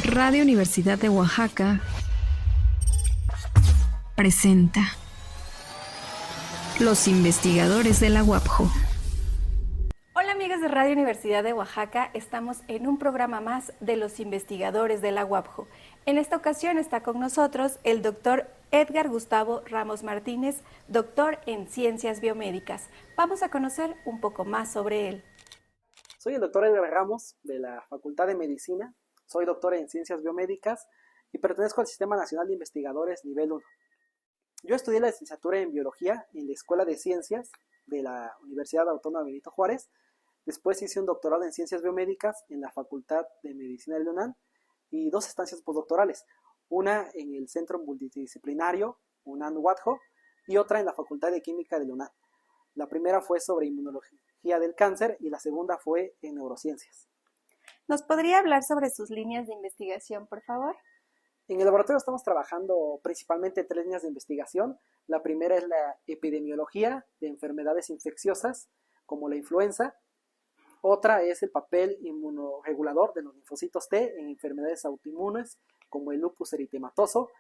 Radio Universidad de Oaxaca presenta Los investigadores de la UAPJO. Hola amigos de Radio Universidad de Oaxaca, estamos en un programa más de Los investigadores de la UAPJO. En esta ocasión está con nosotros el doctor Edgar Gustavo Ramos Martínez, doctor en Ciencias Biomédicas. Vamos a conocer un poco más sobre él. Soy el doctor Edgar Ramos de la Facultad de Medicina, soy doctor en Ciencias Biomédicas y pertenezco al Sistema Nacional de Investigadores Nivel 1. Yo estudié la licenciatura en Biología en la Escuela de Ciencias de la Universidad Autónoma Benito Juárez. Después hice un doctorado en Ciencias Biomédicas en la Facultad de Medicina de la UNAM y 2 estancias postdoctorales, una en el Centro Multidisciplinario UNAM-UAPJO y otra en la Facultad de Química de la UNAM. La primera fue sobre inmunología del cáncer y la segunda fue en neurociencias. ¿Nos podría hablar sobre sus líneas de investigación, por favor? En el laboratorio estamos trabajando principalmente 3 líneas de investigación. La primera es la epidemiología de enfermedades infecciosas, como la influenza. Otra es el papel inmunoregulador de los linfocitos T en enfermedades autoinmunes, como el lupus eritematoso.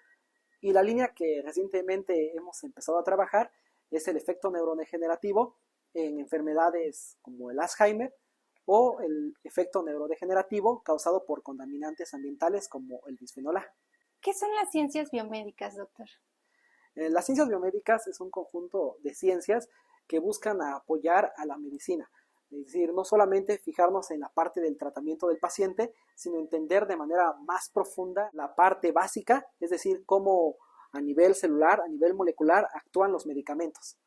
Y la línea que recientemente hemos empezado a trabajar es el efecto neurodegenerativo en enfermedades como el Alzheimer, o el efecto neurodegenerativo causado por contaminantes ambientales como el bisfenol A. ¿Qué son las ciencias biomédicas, doctor? Las ciencias biomédicas es un conjunto de ciencias que buscan apoyar a la medicina. Es decir, no solamente fijarnos en la parte del tratamiento del paciente, sino entender de manera más profunda la parte básica, es decir, cómo a nivel celular, a nivel molecular, actúan los medicamentos.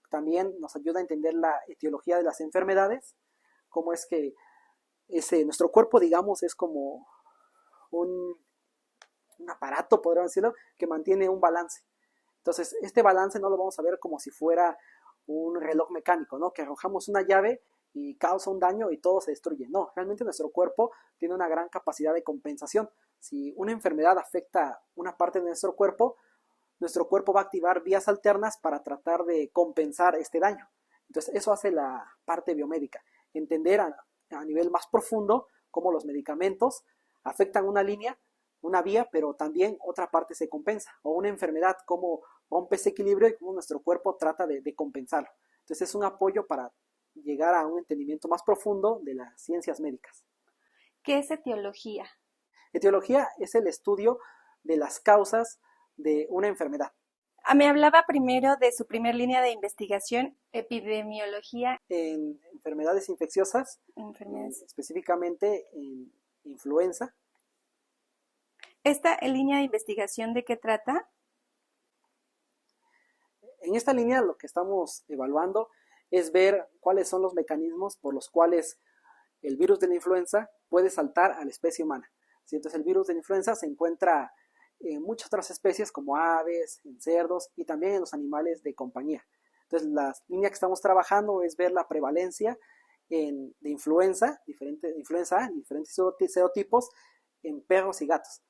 También nos ayuda a entender la etiología de las enfermedades, cómo es que nuestro cuerpo, digamos, es como un aparato, podríamos decirlo, que mantiene un balance. Entonces, este balance no lo vamos a ver como si fuera un reloj mecánico, ¿no? Que arrojamos una llave y causa un daño y todo se destruye. No, realmente nuestro cuerpo tiene una gran capacidad de compensación. Si una enfermedad afecta una parte de nuestro cuerpo va a activar vías alternas para tratar de compensar este daño. Entonces, eso hace la parte biomédica. Entender a nivel más profundo cómo los medicamentos afectan una línea, una vía, pero también otra parte se compensa, o una enfermedad, cómo rompe ese equilibrio y cómo nuestro cuerpo trata de compensarlo. Entonces es un apoyo para llegar a un entendimiento más profundo de las ciencias médicas. ¿Qué es etiología? Etiología es el estudio de las causas de una enfermedad. Me hablaba primero de su primer línea de investigación, epidemiología. En enfermedades infecciosas, específicamente en influenza. ¿Esta línea de investigación de qué trata? En esta línea lo que estamos evaluando es ver cuáles son los mecanismos por los cuales el virus de la influenza puede saltar a la especie humana. Entonces el virus de la influenza se encuentra en muchas otras especies como aves, en cerdos y también en los animales de compañía. Entonces la línea que estamos trabajando es ver la prevalencia de influenza, influenza A, diferentes serotipos en perros y gatos.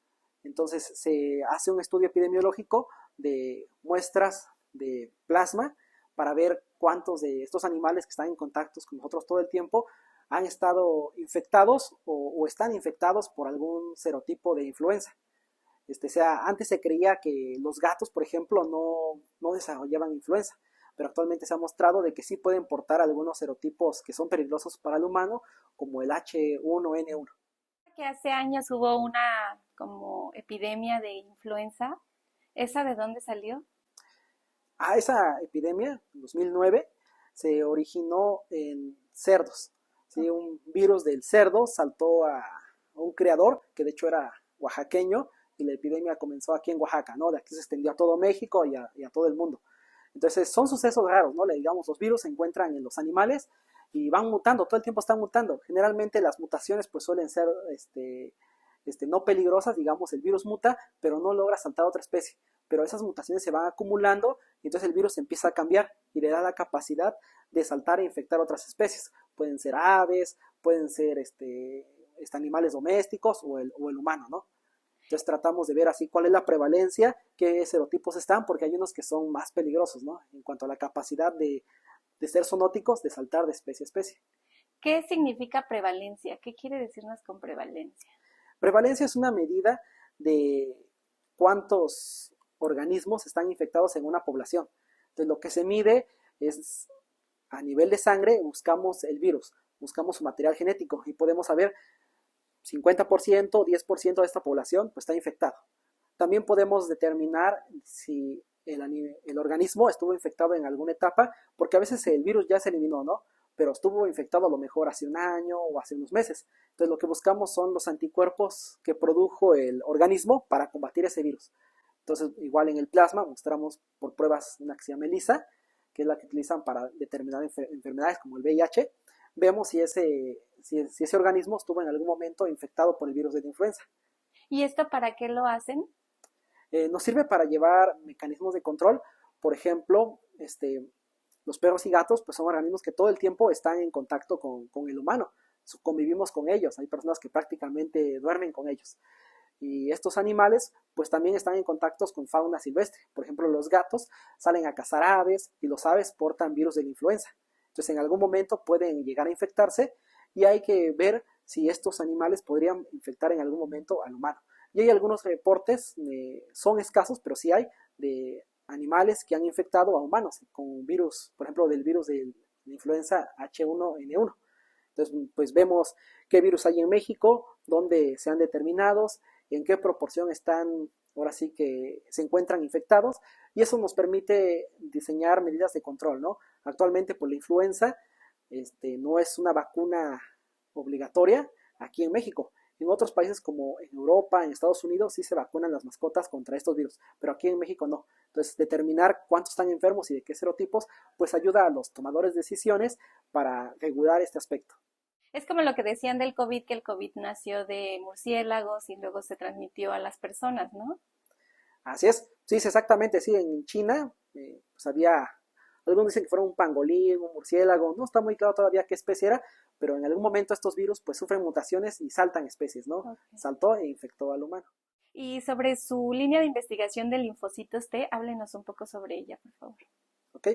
Entonces se hace un estudio epidemiológico de muestras de plasma para ver cuántos de estos animales que están en contacto con nosotros todo el tiempo han estado infectados o están infectados por algún serotipo de influenza. Antes se creía que los gatos, por ejemplo, no desarrollaban influenza, pero actualmente se ha mostrado de que sí pueden portar algunos serotipos que son peligrosos para el humano, como el H1N1. Que hace años hubo una como epidemia de influenza. ¿Esa de dónde salió? Esa epidemia, en 2009, se originó en cerdos. ¿Sí? Un virus del cerdo saltó a un criador, que de hecho era oaxaqueño, y la epidemia comenzó aquí en Oaxaca, ¿no? De aquí se extendió a todo México y a todo el mundo. Entonces son sucesos raros, ¿no? Digamos, los virus se encuentran en los animales y van mutando, todo el tiempo están mutando. Generalmente las mutaciones pues suelen ser no peligrosas, digamos, el virus muta, pero no logra saltar a otra especie. Pero esas mutaciones se van acumulando y entonces el virus empieza a cambiar y le da la capacidad de saltar e infectar otras especies. Pueden ser aves, pueden ser animales domésticos o el humano, ¿no? Entonces tratamos de ver así cuál es la prevalencia, qué serotipos están, porque hay unos que son más peligrosos, ¿no? En cuanto a la capacidad de ser zoonóticos, de saltar de especie a especie. ¿Qué significa prevalencia? ¿Qué quiere decirnos con prevalencia? Prevalencia es una medida de cuántos organismos están infectados en una población. Entonces, lo que se mide es a nivel de sangre, buscamos el virus, buscamos su material genético y podemos saber 50%, 10% de esta población pues, está infectado. También podemos determinar si el organismo estuvo infectado en alguna etapa, porque a veces el virus ya se eliminó, ¿no? Pero estuvo infectado a lo mejor hace un año o hace unos meses. Entonces lo que buscamos son los anticuerpos que produjo el organismo para combatir ese virus. Entonces igual en el plasma mostramos por pruebas una que se llama ELISA, que es la que utilizan para determinar enfermedades como el VIH. Vemos si ese organismo estuvo en algún momento infectado por el virus de la influenza. ¿Y esto para qué lo hacen? Nos sirve para llevar mecanismos de control. Por ejemplo, los perros y gatos pues son organismos que todo el tiempo están en contacto con el humano. Convivimos con ellos. Hay personas que prácticamente duermen con ellos. Y estos animales pues también están en contacto con fauna silvestre. Por ejemplo, los gatos salen a cazar aves y los aves portan virus de la influenza. Entonces en algún momento pueden llegar a infectarse y hay que ver si estos animales podrían infectar en algún momento al humano. Y hay algunos reportes, son escasos, pero sí hay, de animales que han infectado a humanos con virus, por ejemplo, del virus de la influenza H1N1. Entonces, pues vemos qué virus hay en México, dónde se han determinado, en qué proporción están, ahora sí que se encuentran infectados, y eso nos permite diseñar medidas de control, ¿no? Actualmente, por la influenza, no es una vacuna obligatoria aquí en México. En otros países como en Europa, en Estados Unidos, sí se vacunan las mascotas contra estos virus, pero aquí en México no. Entonces, determinar cuántos están enfermos y de qué serotipos, pues ayuda a los tomadores de decisiones para regular este aspecto. Es como lo que decían del COVID, que el COVID nació de murciélagos y luego se transmitió a las personas, ¿no? Así es, sí, exactamente, sí, en China, pues había, algunos dicen que fueron un pangolín, un murciélago, no está muy claro todavía qué especie era, pero en algún momento estos virus pues sufren mutaciones y saltan especies, ¿no? Okay. Saltó e infectó al humano. Y sobre su línea de investigación de linfocitos T, háblenos un poco sobre ella, por favor. Ok,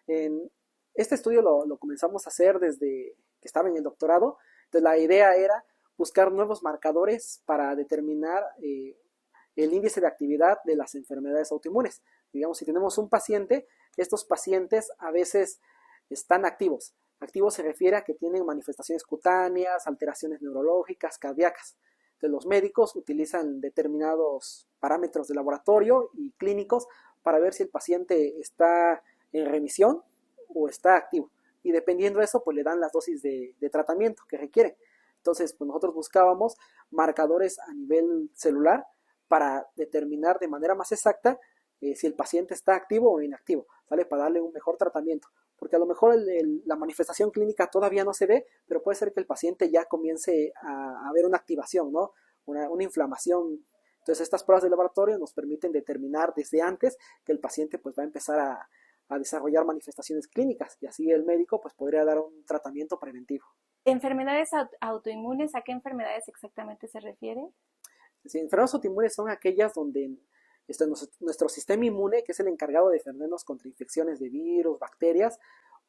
este estudio lo comenzamos a hacer desde que estaba en el doctorado, entonces la idea era buscar nuevos marcadores para determinar el índice de actividad de las enfermedades autoinmunes. Digamos, si tenemos un paciente, estos pacientes a veces están activos. Activos se refiere a que tienen manifestaciones cutáneas, alteraciones neurológicas, cardíacas. Entonces, los médicos utilizan determinados parámetros de laboratorio y clínicos para ver si el paciente está en remisión o está activo. Y dependiendo de eso, pues le dan las dosis de tratamiento que requieren. Entonces, pues nosotros buscábamos marcadores a nivel celular para determinar de manera más exacta si el paciente está activo o inactivo, ¿vale? Para darle un mejor tratamiento. Porque a lo mejor la manifestación clínica todavía no se ve, pero puede ser que el paciente ya comience a ver una activación, ¿no? Una inflamación. Entonces estas pruebas de laboratorio nos permiten determinar desde antes que el paciente pues va a empezar a desarrollar manifestaciones clínicas y así el médico pues podría dar un tratamiento preventivo. ¿Enfermedades autoinmunes? ¿A qué enfermedades exactamente se refiere? Sí, enfermedades autoinmunes son aquellas donde nuestro sistema inmune, que es el encargado de defendernos contra infecciones de virus, bacterias,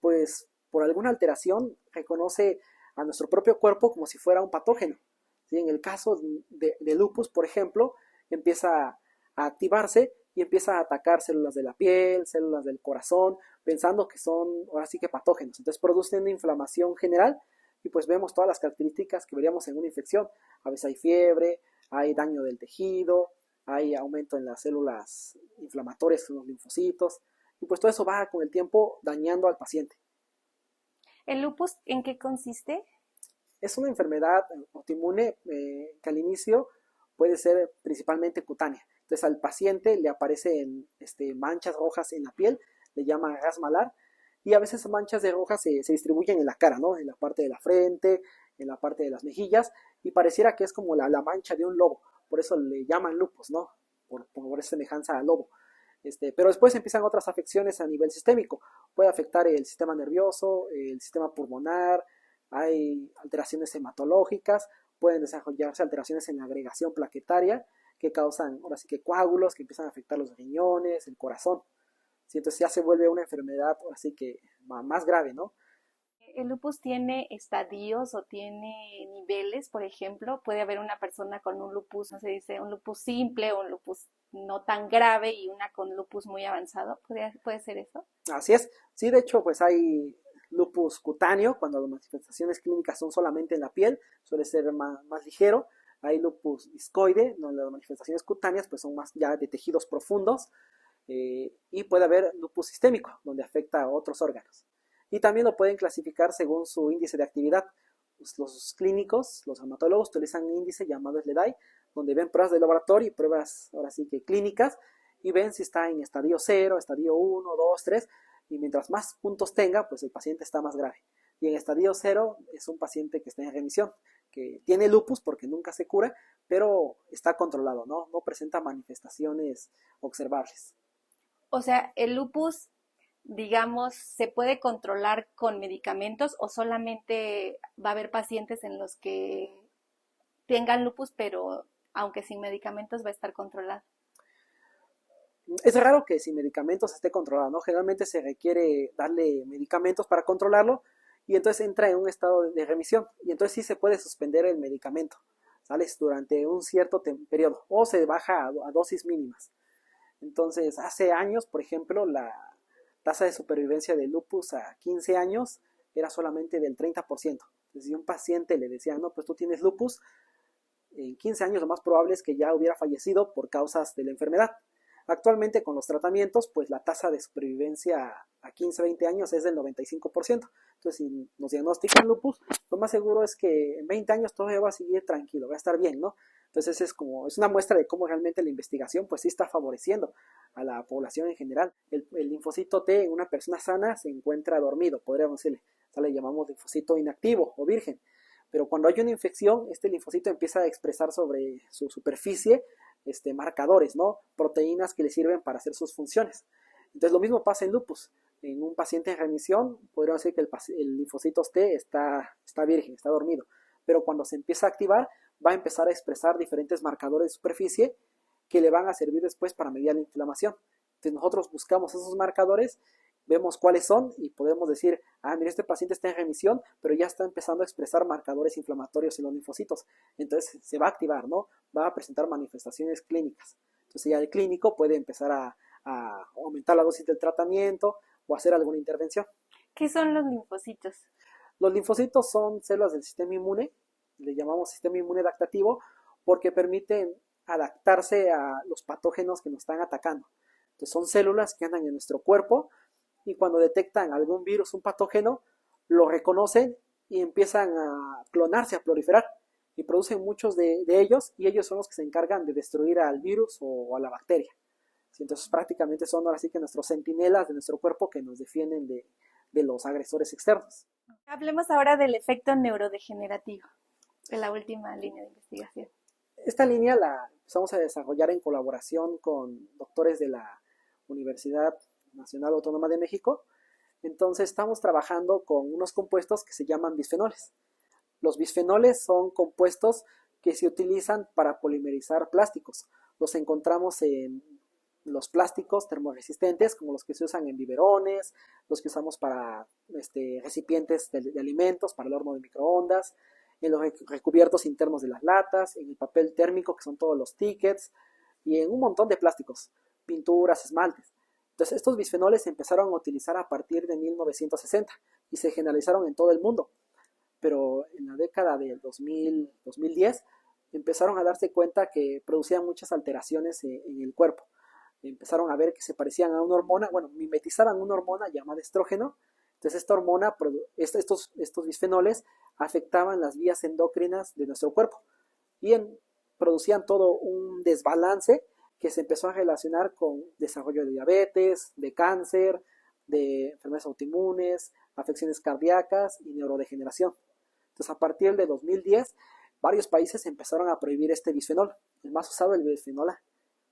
pues por alguna alteración reconoce a nuestro propio cuerpo como si fuera un patógeno. ¿Sí? En el caso de lupus, por ejemplo, empieza a activarse y empieza a atacar células de la piel, células del corazón, pensando que son ahora sí que patógenos. Entonces produce una inflamación general y pues vemos todas las características que veríamos en una infección. A veces hay fiebre, hay daño del tejido, hay aumento en las células inflamatorias, en los linfocitos, y pues todo eso va con el tiempo dañando al paciente. ¿El lupus en qué consiste? Es una enfermedad autoinmune que al inicio puede ser principalmente cutánea. Entonces al paciente le aparecen manchas rojas en la piel, le llaman gas malar, y a veces manchas de rojas se distribuyen en la cara, ¿no? En la parte de la frente, en la parte de las mejillas, y pareciera que es como la mancha de un lobo. Por eso le llaman lupus, ¿no? Por esa semejanza al lobo. Pero después empiezan otras afecciones a nivel sistémico. Puede afectar el sistema nervioso, el sistema pulmonar, hay alteraciones hematológicas, pueden desarrollarse alteraciones en la agregación plaquetaria que causan, ahora sí que coágulos, que empiezan a afectar los riñones, el corazón. ¿Sí? Entonces ya se vuelve una enfermedad, ahora sí que más grave, ¿no? ¿El lupus tiene estadios o tiene niveles, por ejemplo? ¿Puede haber una persona con un lupus, no se dice, un lupus simple o un lupus no tan grave y una con lupus muy avanzado? ¿Puede ser eso? Así es. Sí, de hecho, pues hay lupus cutáneo, cuando las manifestaciones clínicas son solamente en la piel, suele ser más ligero. Hay lupus discoide, donde las manifestaciones cutáneas pues son más ya de tejidos profundos. Y puede haber lupus sistémico, donde afecta a otros órganos. Y también lo pueden clasificar según su índice de actividad. Pues los clínicos, los hematólogos, utilizan un índice llamado SLEDAI, donde ven pruebas de laboratorio y pruebas, ahora sí que clínicas, y ven si está en estadio 0, estadio 1, 2, 3, y mientras más puntos tenga, pues el paciente está más grave. Y en estadio 0 es un paciente que está en remisión, que tiene lupus porque nunca se cura, pero está controlado, no presenta manifestaciones observables. O sea, el lupus, digamos, ¿se puede controlar con medicamentos o solamente va a haber pacientes en los que tengan lupus, pero aunque sin medicamentos va a estar controlado? Es raro que sin medicamentos esté controlado, ¿no? Generalmente se requiere darle medicamentos para controlarlo y entonces entra en un estado de remisión y entonces sí se puede suspender el medicamento, ¿sales? Durante un cierto periodo o se baja a dosis mínimas. Entonces, hace años, por ejemplo, la tasa de supervivencia de lupus a 15 años era solamente del 30%. Entonces, si un paciente le decía, no, pues tú tienes lupus, en 15 años lo más probable es que ya hubiera fallecido por causas de la enfermedad. Actualmente con los tratamientos, pues la tasa de supervivencia a 15, 20 años es del 95%. Entonces, si nos diagnostican lupus, lo más seguro es que en 20 años todavía va a seguir tranquilo, va a estar bien, ¿no? Entonces es una muestra de cómo realmente la investigación pues sí está favoreciendo a la población en general. El linfocito T en una persona sana se encuentra dormido, podríamos decirle. O sea, le llamamos linfocito inactivo o virgen. Pero cuando hay una infección, este linfocito empieza a expresar sobre su superficie marcadores, ¿no? Proteínas que le sirven para hacer sus funciones. Entonces lo mismo pasa en lupus. En un paciente en remisión, podríamos decir que el linfocito T está virgen, está dormido. Pero cuando se empieza a activar, va a empezar a expresar diferentes marcadores de superficie que le van a servir después para medir la inflamación. Entonces nosotros buscamos esos marcadores, vemos cuáles son y podemos decir, mira, este paciente está en remisión, pero ya está empezando a expresar marcadores inflamatorios en los linfocitos. Entonces se va a activar, ¿no? Va a presentar manifestaciones clínicas. Entonces ya el clínico puede empezar a aumentar la dosis del tratamiento o hacer alguna intervención. ¿Qué son los linfocitos? Los linfocitos son células del sistema inmune, le llamamos sistema inmune adaptativo, porque permiten adaptarse a los patógenos que nos están atacando. Entonces son células que andan en nuestro cuerpo y cuando detectan algún virus, un patógeno, lo reconocen y empiezan a clonarse, a proliferar y producen muchos de ellos y ellos son los que se encargan de destruir al virus o a la bacteria. Entonces prácticamente son ahora sí que nuestros centinelas de nuestro cuerpo que nos defienden de los agresores externos. Hablemos ahora del efecto neurodegenerativo, de la última línea de investigación. Esta línea la empezamos a desarrollar en colaboración con doctores de la Universidad Nacional Autónoma de México. Entonces estamos trabajando con unos compuestos que se llaman bisfenoles. Los bisfenoles son compuestos que se utilizan para polimerizar plásticos. Los encontramos en los plásticos termoresistentes, como los que se usan en biberones, los que usamos para recipientes de alimentos, para el horno de microondas, en los recubiertos internos de las latas, en el papel térmico, que son todos los tickets, y en un montón de plásticos, pinturas, esmaltes. Entonces estos bisfenoles se empezaron a utilizar a partir de 1960 y se generalizaron en todo el mundo. Pero en la década del 2010 empezaron a darse cuenta que producían muchas alteraciones en el cuerpo. Empezaron a ver que se parecían a una hormona, mimetizaban una hormona llamada estrógeno. Entonces esta hormona, estos bisfenoles afectaban las vías endocrinas de nuestro cuerpo y producían todo un desbalance que se empezó a relacionar con desarrollo de diabetes, de cáncer, de enfermedades autoinmunes, afecciones cardíacas y neurodegeneración. Entonces a partir de 2010 varios países empezaron a prohibir este bisfenol. El más usado es el bisfenol A.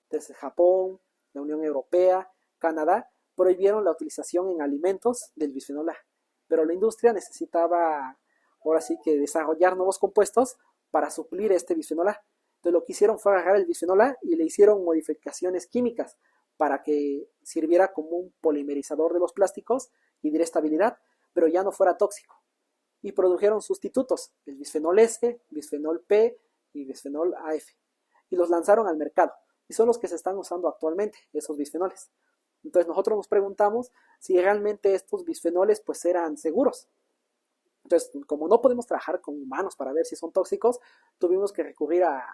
Entonces Japón, la Unión Europea, Canadá prohibieron la utilización en alimentos del bisfenol A, pero la industria necesitaba ahora sí que desarrollar nuevos compuestos para suplir este bisfenol A. Entonces lo que hicieron fue agarrar el bisfenol A y le hicieron modificaciones químicas para que sirviera como un polimerizador de los plásticos y diera estabilidad, pero ya no fuera tóxico. y produjeron sustitutos, el bisfenol S, bisfenol P y bisfenol AF, y los lanzaron al mercado, y son los que se están usando actualmente, esos bisfenoles. Entonces nosotros nos preguntamos si realmente estos bisfenoles pues eran seguros. Entonces, como no podemos trabajar con humanos para ver si son tóxicos, tuvimos que recurrir a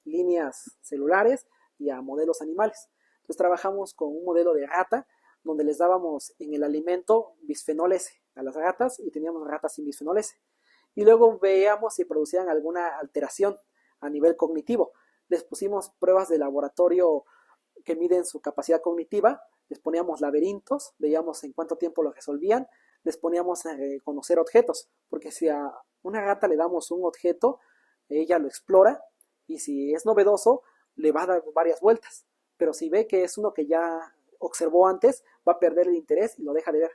líneas celulares y a modelos animales. Entonces trabajamos con un modelo de rata, donde les dábamos en el alimento bisfenol S a las ratas y teníamos ratas sin bisfenol S. Y luego veíamos si producían alguna alteración a nivel cognitivo. Les pusimos pruebas de laboratorio que miden su capacidad cognitiva, les poníamos laberintos, veíamos en cuánto tiempo lo resolvían, les poníamos a reconocer objetos, porque si a una rata le damos un objeto, ella lo explora y si es novedoso, le va a dar varias vueltas. Pero si ve que es uno que ya observó antes, va a perder el interés y lo deja de ver.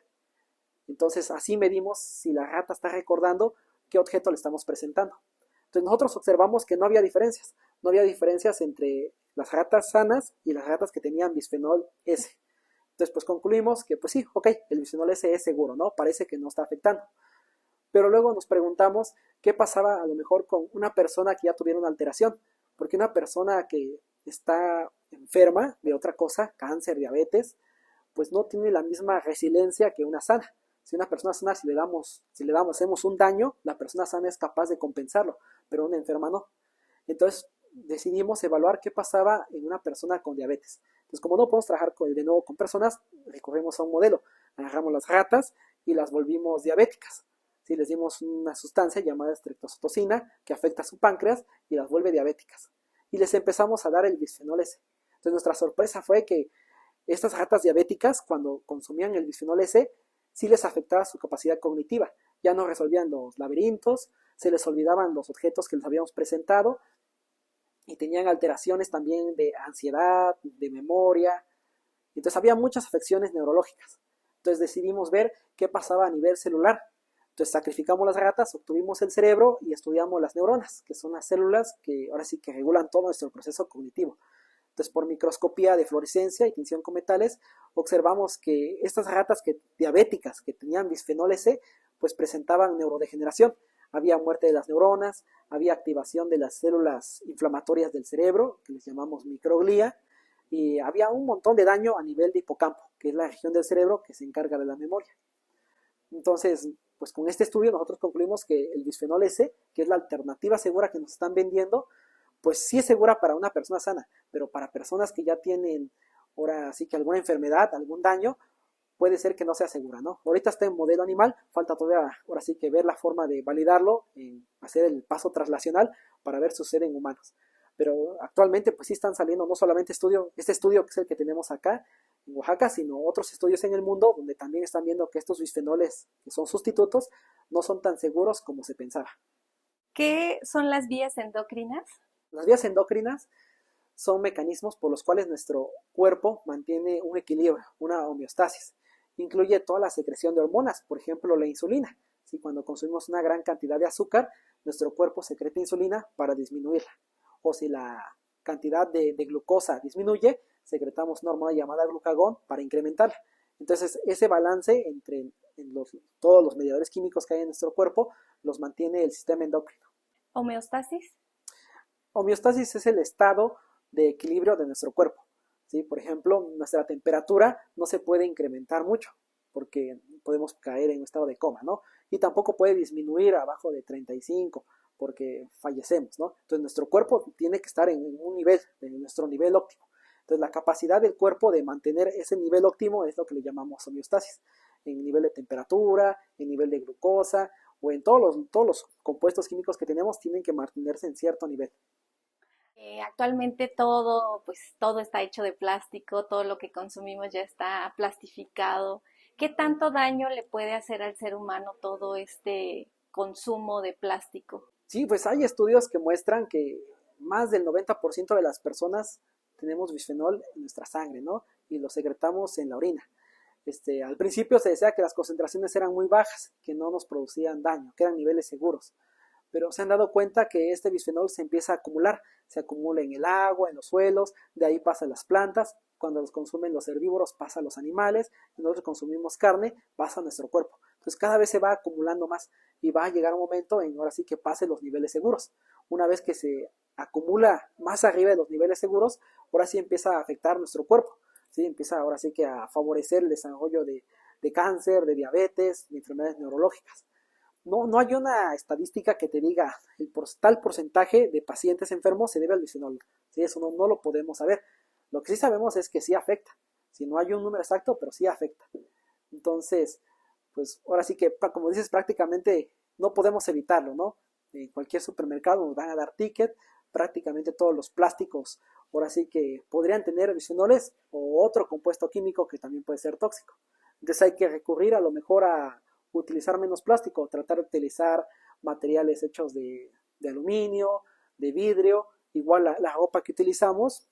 Entonces así medimos si la rata está recordando qué objeto le estamos presentando. Entonces nosotros observamos que no había diferencias entre las ratas sanas y las ratas que tenían bisfenol S. Entonces pues concluimos que pues sí, ok, el bisfenol S es seguro, ¿no? Parece que no está afectando. Pero luego nos preguntamos qué pasaba a lo mejor con una persona que ya tuviera una alteración, porque una persona que está enferma de otra cosa, cáncer, diabetes, pues no tiene la misma resiliencia que una sana. Si una persona sana, si le hacemos un daño, la persona sana es capaz de compensarlo, pero una enferma no. Entonces decidimos evaluar qué pasaba en una persona con diabetes. Entonces, como no podemos trabajar de nuevo con personas, recurrimos a un modelo. Agarramos las ratas y las volvimos diabéticas. ¿Sí? Les dimos una sustancia llamada estreptocitocina que afecta a su páncreas y las vuelve diabéticas. Y les empezamos a dar el bisfenol S. Entonces nuestra sorpresa fue que estas ratas diabéticas, cuando consumían el bisfenol S, sí les afectaba su capacidad cognitiva. Ya no resolvían los laberintos, se les olvidaban los objetos que les habíamos presentado y tenían alteraciones también de ansiedad, de memoria. Entonces había muchas afecciones neurológicas. Entonces decidimos ver qué pasaba a nivel celular. Entonces sacrificamos las ratas, obtuvimos el cerebro y estudiamos las neuronas, que son las células que ahora sí que regulan todo nuestro proceso cognitivo. Entonces por microscopía de fluorescencia y tinción con metales, observamos que estas ratas diabéticas que tenían bisfenol S, pues presentaban neurodegeneración. Había muerte de las neuronas, había activación de las células inflamatorias del cerebro, que les llamamos microglía, y había un montón de daño a nivel de hipocampo, que es la región del cerebro que se encarga de la memoria. Entonces, pues con este estudio nosotros concluimos que el bisfenol S, que es la alternativa segura que nos están vendiendo, pues sí es segura para una persona sana, pero para personas que ya tienen ahora sí que alguna enfermedad, algún daño, puede ser que no sea segura, ¿no? Ahorita está en modelo animal, falta todavía ahora sí que ver la forma de validarlo, hacer el paso traslacional para ver si sucede en humanos. Pero actualmente pues sí están saliendo no solamente este estudio que es el que tenemos acá en Oaxaca, sino otros estudios en el mundo donde también están viendo que estos bisfenoles, que son sustitutos, no son tan seguros como se pensaba. ¿Qué son las vías endocrinas? Las vías endocrinas son mecanismos por los cuales nuestro cuerpo mantiene un equilibrio, una homeostasis. Incluye toda la secreción de hormonas, por ejemplo la insulina. ¿Sí? Cuando consumimos una gran cantidad de azúcar, nuestro cuerpo secreta insulina para disminuirla. O si la cantidad de glucosa disminuye, secretamos una hormona llamada glucagón para incrementarla. Entonces ese balance entre todos los mediadores químicos que hay en nuestro cuerpo los mantiene el sistema endocrino. ¿Homeostasis? Homeostasis es el estado de equilibrio de nuestro cuerpo. ¿Sí? Por ejemplo, nuestra temperatura no se puede incrementar mucho porque podemos caer en un estado de coma, ¿no? Y tampoco puede disminuir abajo de 35 porque fallecemos, ¿no? Entonces nuestro cuerpo tiene que estar en un nivel, en nuestro nivel óptimo. Entonces la capacidad del cuerpo de mantener ese nivel óptimo es lo que le llamamos homeostasis. En nivel de temperatura, en nivel de glucosa o en todos los compuestos químicos que tenemos tienen que mantenerse en cierto nivel. Actualmente todo está hecho de plástico, todo lo que consumimos ya está plastificado. ¿Qué tanto daño le puede hacer al ser humano todo este consumo de plástico? Sí, pues hay estudios que muestran que más del 90% de las personas tenemos bisfenol en nuestra sangre, ¿no? Y lo secretamos en la orina. Al principio se decía que las concentraciones eran muy bajas, que no nos producían daño, que eran niveles seguros. Pero se han dado cuenta que este bisfenol se empieza a acumular, se acumula en el agua, en los suelos, de ahí pasa a las plantas, cuando los consumen los herbívoros pasa a los animales, y nosotros consumimos carne, pasa a nuestro cuerpo. Entonces cada vez se va acumulando más y va a llegar un momento en ahora sí que pase los niveles seguros. Una vez que se acumula más arriba de los niveles seguros, ahora sí empieza a afectar nuestro cuerpo, ¿sí? Empieza ahora sí que a favorecer el desarrollo de cáncer, de diabetes, de enfermedades neurológicas. No hay una estadística que te diga tal porcentaje de pacientes enfermos se debe al bisfenol. ¿Sí? Eso no lo podemos saber. Lo que sí sabemos es que sí afecta. Si no hay un número exacto, pero sí afecta. Entonces, pues ahora sí que, como dices, prácticamente no podemos evitarlo, ¿no? En cualquier supermercado nos van a dar ticket, prácticamente todos los plásticos, ahora sí que podrían tener bisfenoles o otro compuesto químico que también puede ser tóxico. Entonces hay que recurrir a lo mejor a utilizar menos plástico, tratar de utilizar materiales hechos de aluminio, de vidrio, igual la ropa que utilizamos,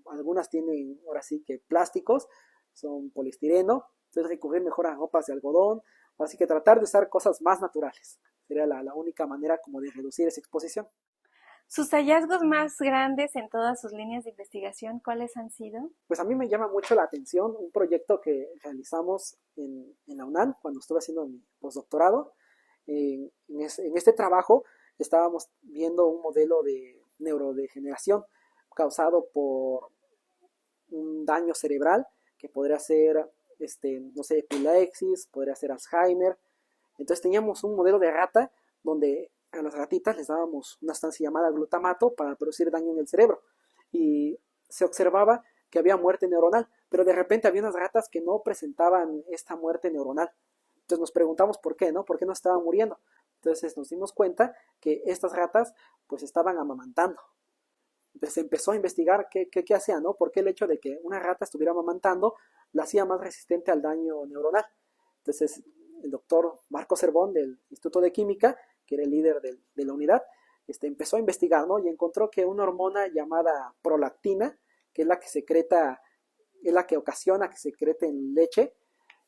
algunas tienen ahora sí que plásticos, son poliestireno, entonces recurrir mejor a ropas de algodón, así que tratar de usar cosas más naturales, sería la única manera como de reducir esa exposición. ¿Sus hallazgos más grandes en todas sus líneas de investigación, cuáles han sido? Pues a mí me llama mucho la atención un proyecto que realizamos en la UNAM cuando estuve haciendo mi postdoctorado. En este trabajo estábamos viendo un modelo de neurodegeneración causado por un daño cerebral que podría ser, no sé, epilepsis, podría ser Alzheimer. Entonces teníamos un modelo de rata donde a las ratitas les dábamos una sustancia llamada glutamato para producir daño en el cerebro. Y se observaba que había muerte neuronal, pero de repente había unas ratas que no presentaban esta muerte neuronal. Entonces nos preguntamos por qué, ¿no? ¿Por qué no estaban muriendo? Entonces nos dimos cuenta que estas ratas pues estaban amamantando. Entonces se empezó a investigar qué hacían, ¿no? ¿Por qué el hecho de que una rata estuviera amamantando la hacía más resistente al daño neuronal? Entonces el doctor Marco Cervón del Instituto de Química, que era el líder de la unidad, empezó a investigar, ¿no? Y encontró que una hormona llamada prolactina, que es la que secreta, es la que ocasiona que secrete en leche,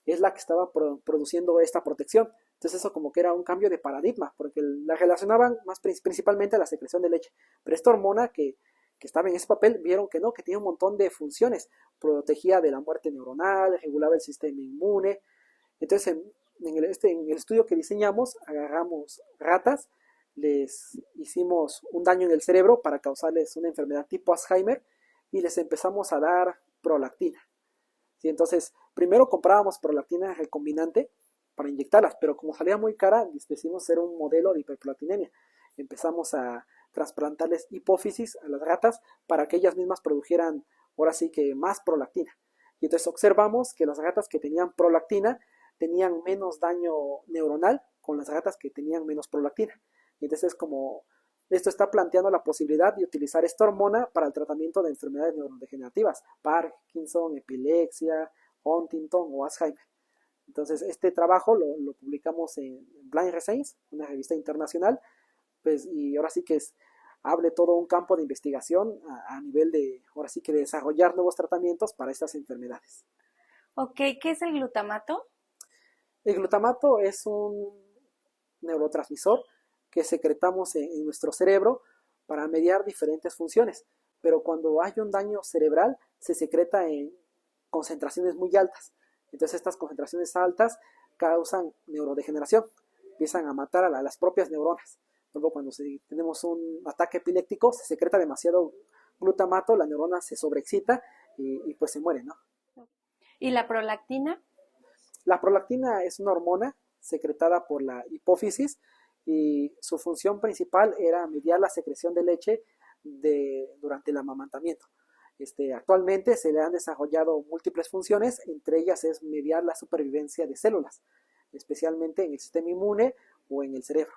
es la que estaba produciendo esta protección. Entonces eso como que era un cambio de paradigma, porque la relacionaban más principalmente a la secreción de leche. Pero esta hormona que estaba en ese papel, vieron que no, que tenía un montón de funciones. Protegía de la muerte neuronal, regulaba el sistema inmune. Entonces en el estudio que diseñamos, agarramos ratas, les hicimos un daño en el cerebro para causarles una enfermedad tipo Alzheimer y les empezamos a dar prolactina. ¿Sí? Entonces, primero comprábamos prolactina recombinante para inyectarlas, pero como salía muy cara, decidimos hacer un modelo de hiperprolactinemia. Empezamos a trasplantarles hipófisis a las ratas para que ellas mismas produjeran, ahora sí que más prolactina. Y entonces observamos que las ratas que tenían prolactina tenían menos daño neuronal con las ratas que tenían menos prolactina. Y entonces como esto está planteando la posibilidad de utilizar esta hormona para el tratamiento de enfermedades neurodegenerativas, Parkinson, epilepsia, Huntington o Alzheimer. Entonces este trabajo lo publicamos en Blind Research, una revista internacional, pues, y ahora sí que abre todo un campo de investigación a nivel de, ahora sí que de desarrollar nuevos tratamientos para estas enfermedades. Ok, ¿qué es el glutamato? El glutamato es un neurotransmisor que secretamos en nuestro cerebro para mediar diferentes funciones, pero cuando hay un daño cerebral se secreta en concentraciones muy altas. Entonces estas concentraciones altas causan neurodegeneración, empiezan a matar a las propias neuronas. Luego cuando tenemos un ataque epiléptico se secreta demasiado glutamato, la neurona se sobreexcita y pues se muere, ¿no? ¿Y la prolactina? La prolactina es una hormona secretada por la hipófisis y su función principal era mediar la secreción de leche durante el amamantamiento. Actualmente se le han desarrollado múltiples funciones, entre ellas es mediar la supervivencia de células, especialmente en el sistema inmune o en el cerebro.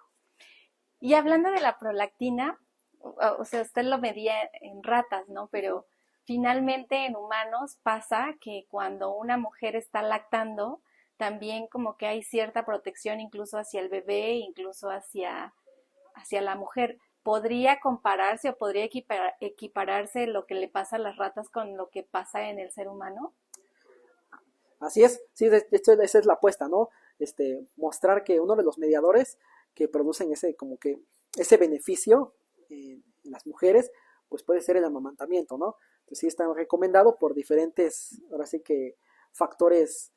Y hablando de la prolactina, o sea, usted lo medía en ratas, ¿no? Pero finalmente en humanos pasa que cuando una mujer está lactando, también como que hay cierta protección incluso hacia el bebé, incluso hacia la mujer. ¿Podría compararse o podría equipararse lo que le pasa a las ratas con lo que pasa en el ser humano? Así es, sí, de hecho esa es la apuesta, ¿no? Mostrar que uno de los mediadores que producen ese beneficio en las mujeres, pues puede ser el amamantamiento, ¿no? Entonces sí está recomendado por diferentes, ahora sí que factores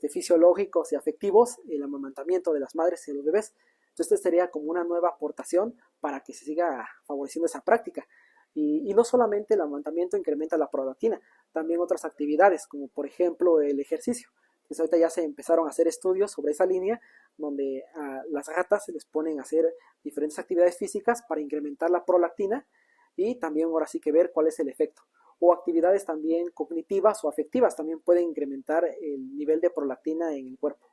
fisiológicos y afectivos, el amamantamiento de las madres y de los bebés. Entonces, esta sería como una nueva aportación para que se siga favoreciendo esa práctica. Y no solamente el amamantamiento incrementa la prolactina, también otras actividades, como por ejemplo el ejercicio. Entonces, ahorita ya se empezaron a hacer estudios sobre esa línea, donde a las gatas se les ponen a hacer diferentes actividades físicas para incrementar la prolactina y también ahora sí que ver cuál es el efecto. O actividades también cognitivas o afectivas también pueden incrementar el nivel de prolactina en el cuerpo.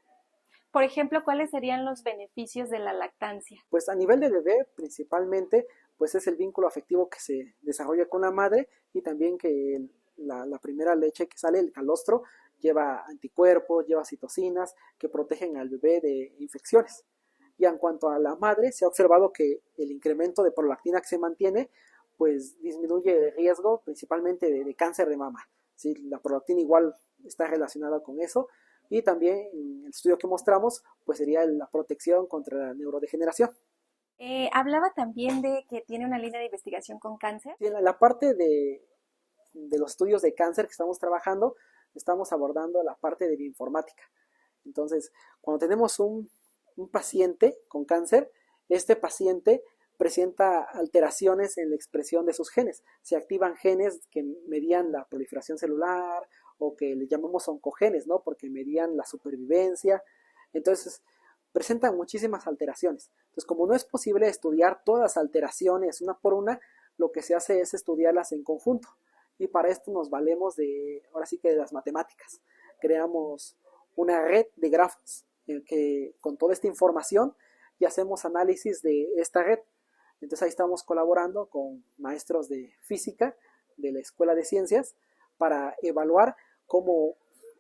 Por ejemplo, ¿cuáles serían los beneficios de la lactancia? Pues a nivel de bebé, principalmente, pues es el vínculo afectivo que se desarrolla con la madre y también que la primera leche que sale, el calostro, lleva anticuerpos, lleva citocinas que protegen al bebé de infecciones. Y en cuanto a la madre, se ha observado que el incremento de prolactina que se mantiene, pues disminuye el riesgo principalmente de cáncer de mama. ¿Sí? La prolactina igual está relacionada con eso. Y también en el estudio que mostramos, pues sería la protección contra la neurodegeneración. Hablaba también de que tiene una línea de investigación con cáncer. Sí, en la parte de los estudios de cáncer que estamos trabajando, estamos abordando la parte de bioinformática. Entonces, cuando tenemos un paciente con cáncer, este paciente presenta alteraciones en la expresión de sus genes. Se activan genes que medían la proliferación celular, o que le llamamos oncogenes, ¿no? Porque medían la supervivencia. Entonces, presentan muchísimas alteraciones. Entonces, como no es posible estudiar todas las alteraciones una por una, lo que se hace es estudiarlas en conjunto. Y para esto nos valemos ahora sí que de las matemáticas. Creamos una red de grafos que con toda esta información y hacemos análisis de esta red. Entonces, ahí estamos colaborando con maestros de física de la Escuela de Ciencias para evaluar cómo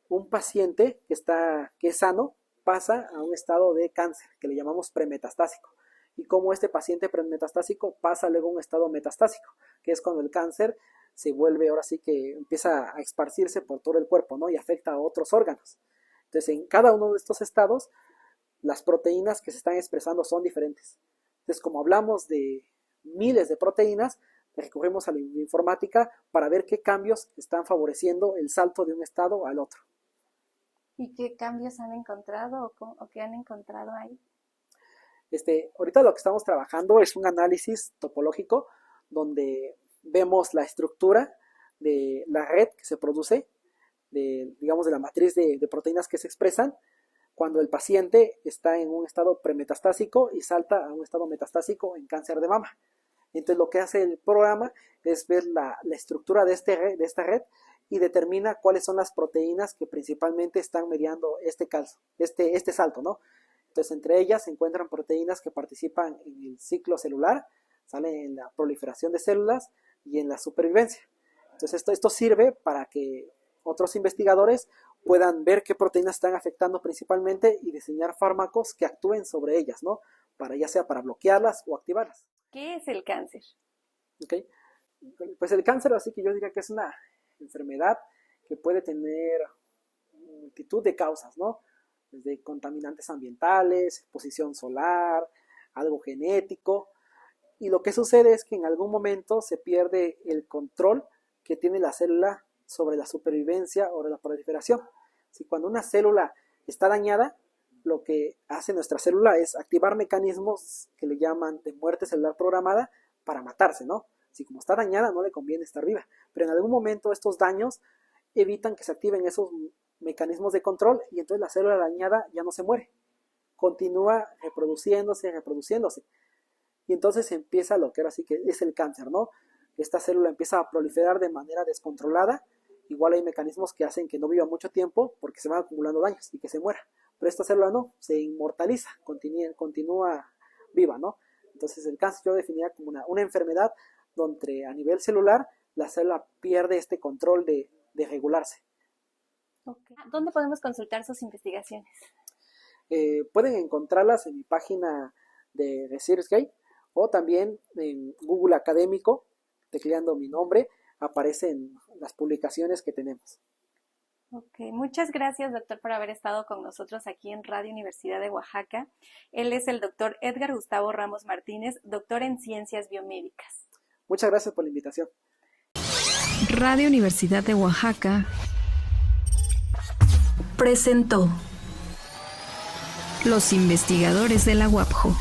un paciente que es sano pasa a un estado de cáncer, que le llamamos premetastásico, y cómo este paciente premetastásico pasa luego a un estado metastásico, que es cuando el cáncer se vuelve, ahora sí que empieza a esparcirse por todo el cuerpo, ¿no? Y afecta a otros órganos. Entonces, en cada uno de estos estados, las proteínas que se están expresando son diferentes. Entonces, como hablamos de miles de proteínas, recurrimos a la informática para ver qué cambios están favoreciendo el salto de un estado al otro. ¿Y qué cambios han encontrado o qué han encontrado ahí? Ahorita lo que estamos trabajando es un análisis topológico donde vemos la estructura de la red que se produce, digamos de la matriz de proteínas que se expresan cuando el paciente está en un estado premetastásico y salta a un estado metastásico en cáncer de mama. Entonces lo que hace el programa es ver la estructura de esta red y determina cuáles son las proteínas que principalmente están mediando este salto, ¿no? Entonces entre ellas se encuentran proteínas que participan en el ciclo celular, salen en la proliferación de células y en la supervivencia. Entonces esto sirve para que otros investigadores puedan ver qué proteínas están afectando principalmente y diseñar fármacos que actúen sobre ellas, ¿no? Ya sea para bloquearlas o activarlas. ¿Qué es el cáncer? Okay. Pues el cáncer, así que yo diría que es una enfermedad que puede tener multitud de causas, ¿no? Desde contaminantes ambientales, exposición solar, algo genético. Y lo que sucede es que en algún momento se pierde el control que tiene la célula sobre la supervivencia o la proliferación. Si cuando una célula está dañada, lo que hace nuestra célula es activar mecanismos que le llaman de muerte celular programada para matarse, ¿no? Si como está dañada no le conviene estar viva, pero en algún momento estos daños evitan que se activen esos mecanismos de control y entonces la célula dañada ya no se muere, continúa reproduciéndose, y entonces empieza lo que ahora sí que es el cáncer, ¿no? Esta célula empieza a proliferar de manera descontrolada, igual hay mecanismos que hacen que no viva mucho tiempo porque se van acumulando daños y que se muera. Pero esta célula no, se inmortaliza, continúa viva, ¿no? Entonces el cáncer yo definiría como una enfermedad donde a nivel celular la célula pierde este control de regularse. Okay. ¿Dónde podemos consultar sus investigaciones? Pueden encontrarlas en mi página de ResearchGate o también en Google Académico, tecleando mi nombre, aparecen las publicaciones que tenemos. Ok, muchas gracias, doctor, por haber estado con nosotros aquí en Radio Universidad de Oaxaca. Él es el doctor Edgar Gustavo Ramos Martínez, doctor en Ciencias Biomédicas. Muchas gracias por la invitación. Radio Universidad de Oaxaca presentó Los Investigadores de la UAPJO.